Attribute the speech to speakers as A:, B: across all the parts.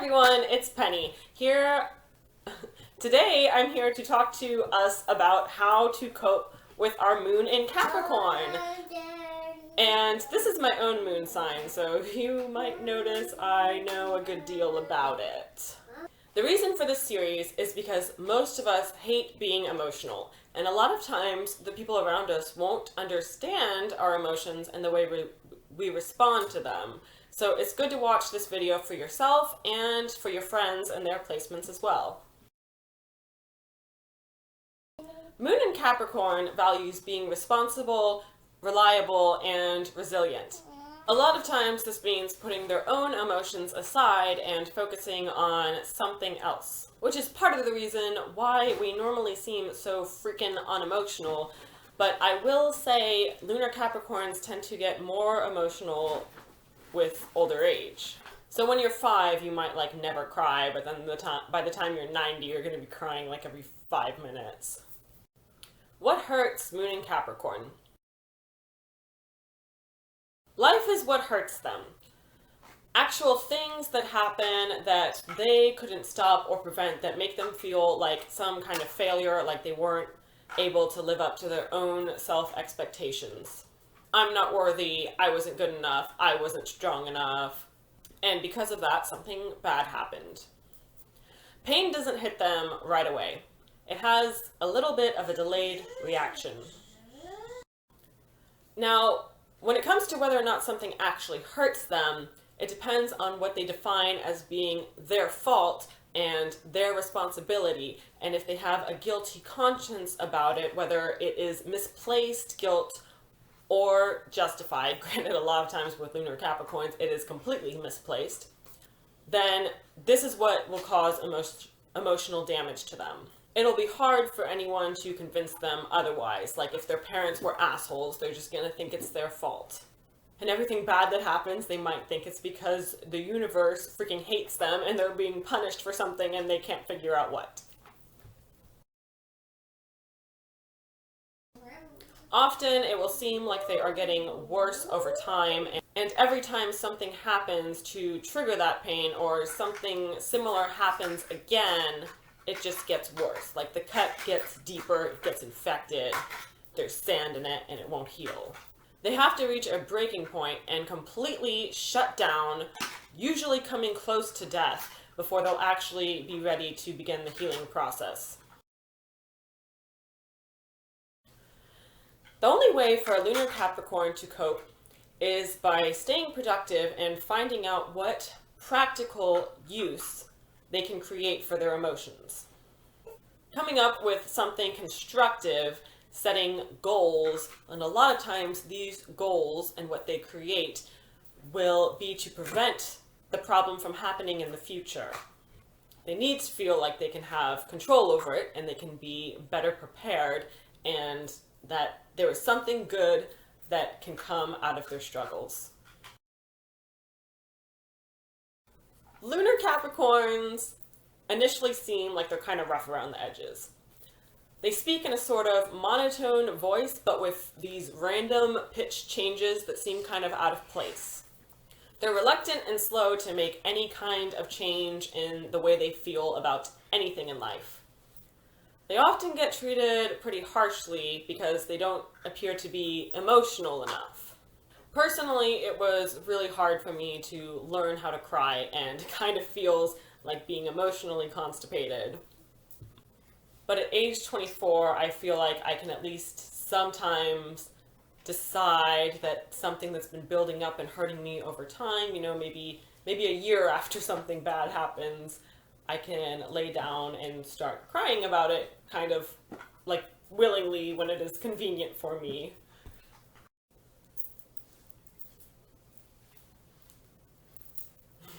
A: everyone, it's Penny here. Today I'm here to talk to us about how to cope with our moon in Capricorn. And this is my own moon sign, so you might notice I know a good deal about it. The reason for this series is because most of us hate being emotional, and a lot of times the people around us won't understand our emotions and the way we respond to them. So it's good to watch this video for yourself and for your friends and their placements as well. Moon in Capricorn values being responsible, reliable, and resilient. A lot of times this means putting their own emotions aside and focusing on something else, which is part of the reason why we normally seem so freaking unemotional. But I will say lunar Capricorns tend to get more emotional with older age. So when you're 5, you might never cry, but then by the time you're 90, you're going to be crying like every 5 minutes. What hurts Moon in Capricorn? Life is what hurts them. Actual things that happen that they couldn't stop or prevent that make them feel like some kind of failure, like they weren't able to live up to their own self-expectations. I'm not worthy, I wasn't good enough, I wasn't strong enough, and because of that, something bad happened. Pain doesn't hit them right away. It has a little bit of a delayed reaction. Now, when it comes to whether or not something actually hurts them, it depends on what they define as being their fault and their responsibility, and if they have a guilty conscience about it, whether it is misplaced guilt or justified. Granted, a lot of times with lunar Capricorns, it is completely misplaced. Then this is what will cause emotional damage to them. It'll be hard for anyone to convince them otherwise. Like if their parents were assholes, they're just gonna think it's their fault. And everything bad that happens, they might think it's because the universe freaking hates them and they're being punished for something and they can't figure out what. Often it will seem like they are getting worse over time, and every time something happens to trigger that pain or something similar happens again, it just gets worse. Like the cut gets deeper, it gets infected, there's sand in it, and it won't heal. They have to reach a breaking point and completely shut down, usually coming close to death, before they'll actually be ready to begin the healing process. The only way for a lunar Capricorn to cope is by staying productive and finding out what practical use they can create for their emotions. Coming up with something constructive, setting goals, and a lot of times these goals and what they create will be to prevent the problem from happening in the future. They need to feel like they can have control over it and they can be better prepared, and that there is something good that can come out of their struggles. Lunar Capricorns initially seem like they're kind of rough around the edges. They speak in a sort of monotone voice, but with these random pitch changes that seem kind of out of place. They're reluctant and slow to make any kind of change in the way they feel about anything in life. They often get treated pretty harshly because they don't appear to be emotional enough. Personally, it was really hard for me to learn how to cry, and it kind of feels like being emotionally constipated. But at age 24, I feel like I can at least sometimes decide that something that's been building up and hurting me over time, maybe a year after something bad happens, I can lay down and start crying about it, kind of like willingly when it is convenient for me.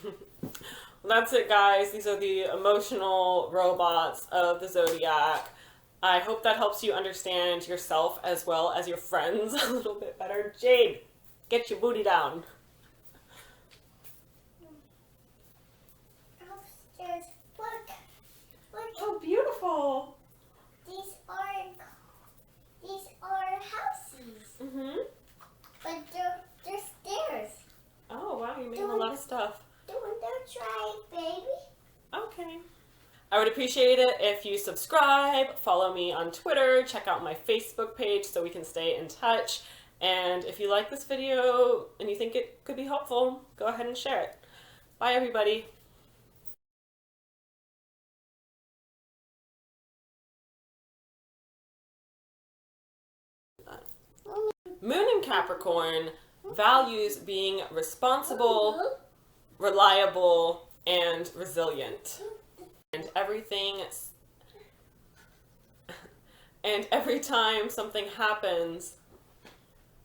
A: Well, that's it, guys. These are the emotional robots of the zodiac. I hope that helps you understand yourself as well as your friends a little bit better. Jade, get your booty down.
B: Upstairs, look.
A: Oh, beautiful.
B: These are houses.
A: Mm-hmm.
B: But they're stairs.
A: Oh, wow, you're making a lot of stuff.
B: They're trying Bye, baby.
A: Okay. I would appreciate it if you subscribe, follow me on Twitter, check out my Facebook page so we can stay in touch. And if you like this video and you think it could be helpful, go ahead and share it. Bye, everybody. Moon in Capricorn values being responsible, reliable, and resilient. And every time something happens,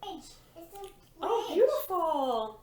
B: It's a
A: oh, beautiful.